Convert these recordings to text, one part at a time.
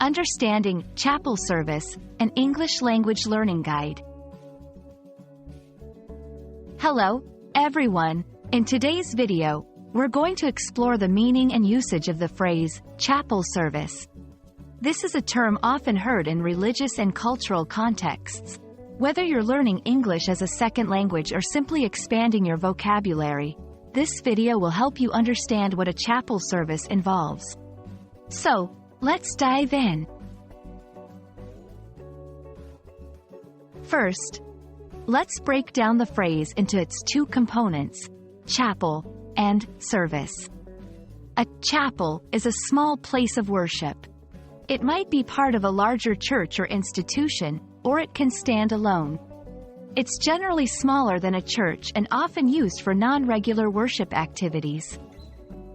Understanding Chapel Service, an English language learning guide. Hello, everyone. In today's video, we're going to explore the meaning and usage of the phrase, chapel service. This is a term often heard in religious and cultural contexts. Whether you're learning English as a second language or simply expanding your vocabulary, this video will help you understand what a chapel service involves. So, let's dive in. First, let's break down the phrase into its two components, chapel and service. A chapel is a small place of worship. It might be part of a larger church or institution, or it can stand alone. It's generally smaller than a church and often used for non-regular worship activities.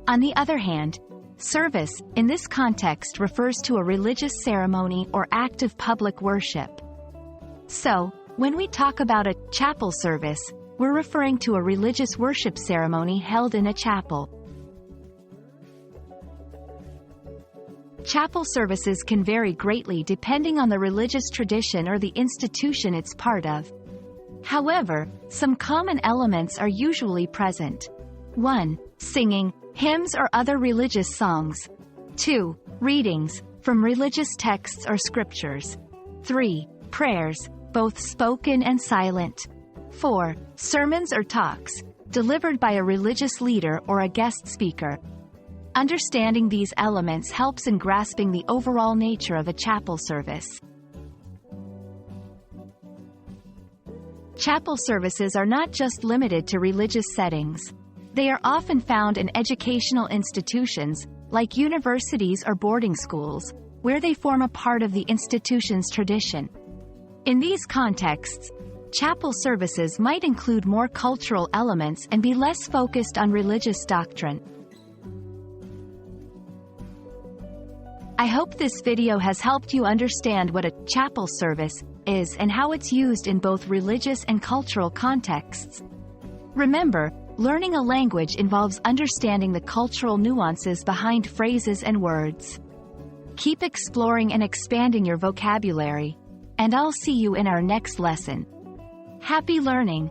On the other hand, service, in this context, refers to a religious ceremony or act of public worship. So, when we talk about a chapel service, we're referring to a religious worship ceremony held in a chapel. Chapel services can vary greatly depending on the religious tradition or the institution it's part of. However, some common elements are usually present. 1. Singing, hymns or other religious songs. 2. Readings, from religious texts or scriptures. 3. Prayers, both spoken and silent. 4. Sermons or talks, delivered by a religious leader or a guest speaker. Understanding these elements helps in grasping the overall nature of a chapel service. Chapel services are not just limited to religious settings. They are often found in educational institutions, like universities or boarding schools, where they form a part of the institution's tradition. In these contexts, chapel services might include more cultural elements and be less focused on religious doctrine. I hope this video has helped you understand what a chapel service is and how it's used in both religious and cultural contexts. Remember, learning a language involves understanding the cultural nuances behind phrases and words. Keep exploring and expanding your vocabulary, and I'll see you in our next lesson. Happy learning!